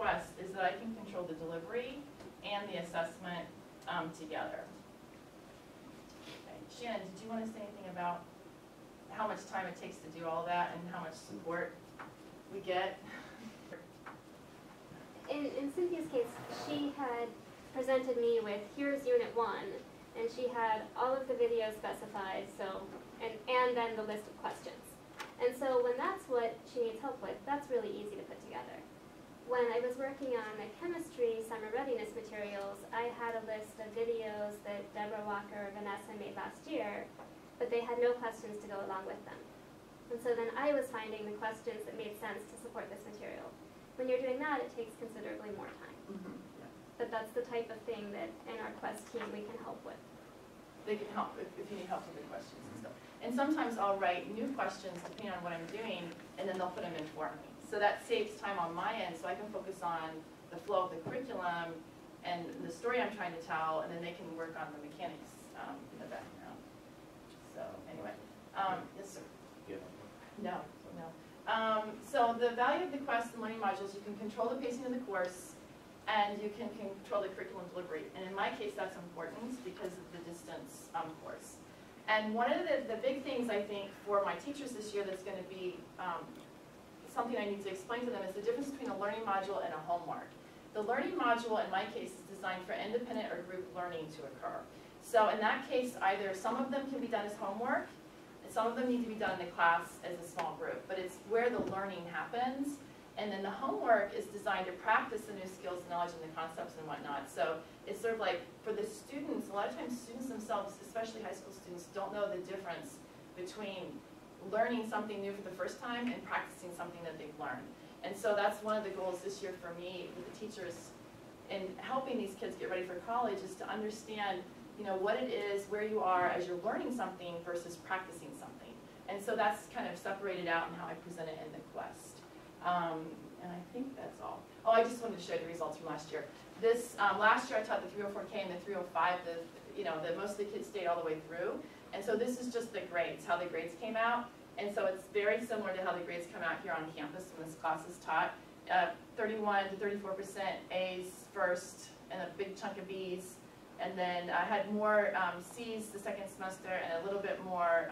Quest is that I can control the delivery and the assessment together. Okay. Shannon, did you want to say anything about how much time it takes to do all that and how much support we get? In Cynthia's case, she had presented me with, here's Unit 1, and she had all of the videos specified, so, and then the list of questions. And so when that's what she needs help with, that's really easy to put together. When I was working on the chemistry summer readiness materials, I had a list of videos that Deborah Walker or Vanessa made last year, but they had no questions to go along with them. And so then I was finding the questions that made sense to support this material. When you're doing that, it takes considerably more time. Mm-hmm. Yeah. But that's the type of thing that in our Quest team we can help with. They can help if you need help with the questions and stuff. And sometimes I'll write new questions depending on what I'm doing, and then they'll put them in for me. So that saves time on my end, so I can focus on the flow of the curriculum and the story I'm trying to tell, and then they can work on the mechanics in the background. So anyway, yes sir? Yeah. No, no. So the value of the Quest and learning modules, you can control the pacing of the course, and you can control the curriculum delivery. And in my case, that's important because of the distance course. And one of the big things I think for my teachers this year that's going to be something I need to explain to them is the difference between a learning module and a homework. The learning module, in my case, is designed for independent or group learning to occur. So in that case, either some of them can be done as homework, and some of them need to be done in the class as a small group, but it's where the learning happens. And then the homework is designed to practice the new skills, knowledge, and the concepts and whatnot. So it's sort of like, for the students, a lot of times students themselves, especially high school students, don't know the difference between learning something new for the first time and practicing something that they've learned. And so that's one of the goals this year for me with the teachers in helping these kids get ready for college is to understand, you know, what it is, where you are as you're learning something versus practicing something. And so that's kind of separated out in how I present it in the Quest. And I think that's all. Oh, I just wanted to show you the results from last year. This last year I taught the 304K and the 305. Most of the kids stayed all the way through. And so this is just the grades, how the grades came out. And so it's very similar to how the grades come out here on campus when this class is taught. 31 to 34% A's first, and a big chunk of B's. And then I had more C's the second semester and a little bit more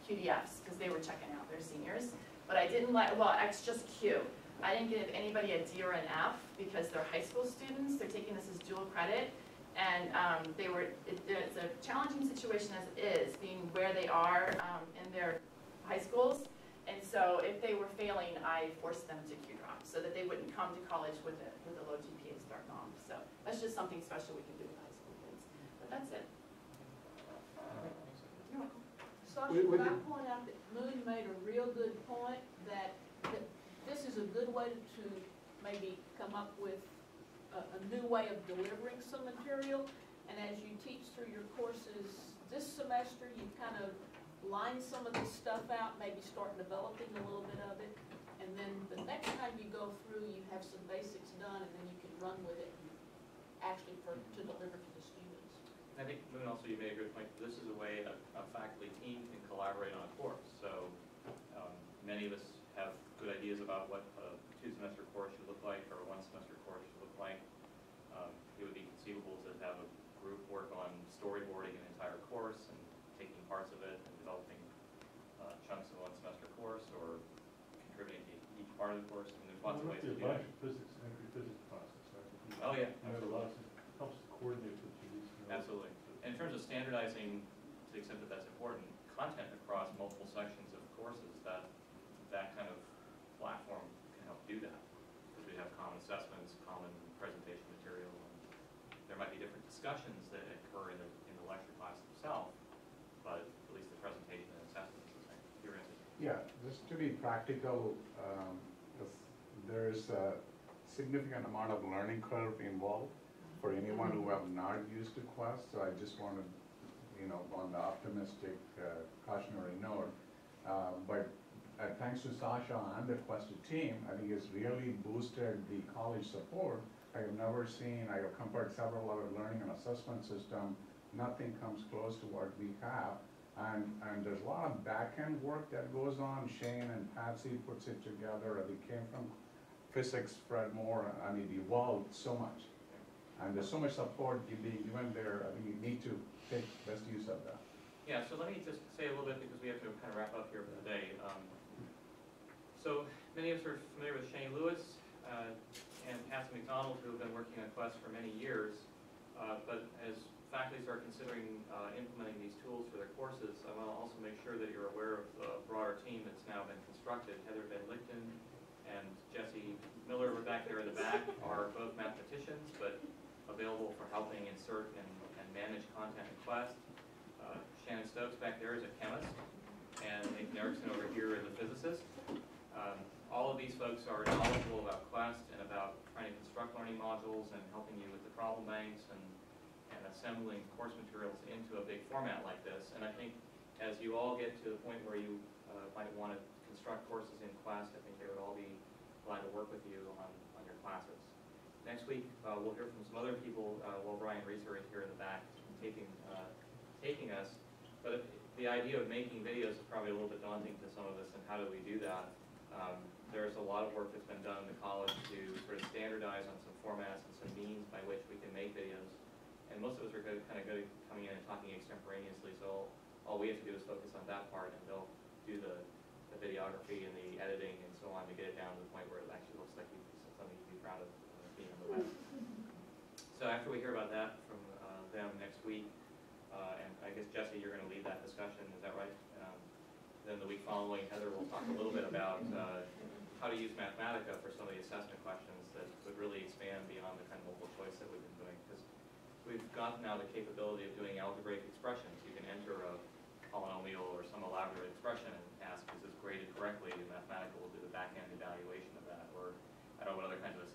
QDFs because they were checking out their seniors. But I didn't X just Q. I didn't give anybody a D or an F because they're high school students. They're taking this as dual credit. And it's a challenging situation as it is, being where they are in their high schools. And so if they were failing, I forced them to Q drop so that they wouldn't come to college with a low GPA starting off. So that's just something special we can do with high school kids. But that's it. You're welcome. Sasha, would I point out that Moon made a real good point that this is a good way to maybe come up with a new way of delivering some material. And as you teach through your courses this semester, you kind of line some of this stuff out, maybe start developing a little bit of it. And then the next time you go through, you have some basics done, and then you can run with it actually to deliver to the students. I think, Moon, also you made a good point. This is a way a faculty team can collaborate on a course. So many of us have good ideas about what a two-semester course should look like or a one-semester course should look like. It would be conceivable to have a group work on storyboarding an entire course and taking parts of it and developing chunks of a one-semester course or contributing to each part of the course. I mean, there's lots of ways to do that. Physics process, right? Oh, yeah. It helps to coordinate with you. Absolutely. And in terms of standardizing, to the extent that that's important, content across multiple sections of courses, that kind of platform can help do that. Because we have common assessments, common presentation material, and there might be different discussions that occur in the lecture class themselves, but at least the presentation and assessment is the same. You're interested. Yeah, just to be practical, there is a significant amount of learning curve involved for anyone who have not used a Quest. So I just want to, on the optimistic cautionary note, but thanks to Sasha and the Quest team, I think it's really boosted the college support. I have never seen, I have compared several other learning and assessment systems, nothing comes close to what we have. And there's a lot of back-end work that goes on. Shane and Patsy puts it together. We came from physics, Fred Moore, I mean, evolved so much. And there's so much support being given there, I think you need to take best use of that. Yeah, so let me just say a little bit, because we have to kind of wrap up here for the day. So many of us are familiar with Shane Lewis and Patsy McDonald, who have been working on Quest for many years. But as faculty are considering implementing these tools for their courses, I want to also make sure that you're aware of the broader team that's now been constructed. Heather Van Lichten and Jesse Miller were back there in the back, are both mathematicians, but available for helping insert and manage content in Quest. Shannon Stokes back there is a chemist, and Nathan Erickson over here is a physicist. All of these folks are knowledgeable about Quest and about trying to construct learning modules and helping you with the problem banks and assembling course materials into a big format like this. And I think as you all get to the point where you might want to construct courses in Quest, I think they would all be glad to work with you on your classes. Next week, we'll hear from some other people while Brian Reeser is here in the back taking us. But the idea of making videos is probably a little bit daunting to some of us, and how do we do that? There's a lot of work that's been done in the college to sort of standardize on some formats and some means by which we can make videos. And most of us are coming in and talking extemporaneously, so all we have to do is focus on that part, and they'll do the videography and the editing and so on to get it down to the point where it actually looks like something you can be proud of being on the web. So after we hear about that from them next week, and I guess Jesse, you're going to lead that discussion, is that right? Then the week following, Heather will talk a little bit about how to use Mathematica for some of the assessment questions that would really expand beyond the kind of multiple choice that we've been doing. Because we've got now the capability of doing algebraic expressions. You can enter a polynomial or some elaborate expression and ask, is this graded correctly? And Mathematica will do the back-end evaluation of that. Or I don't know what other kinds of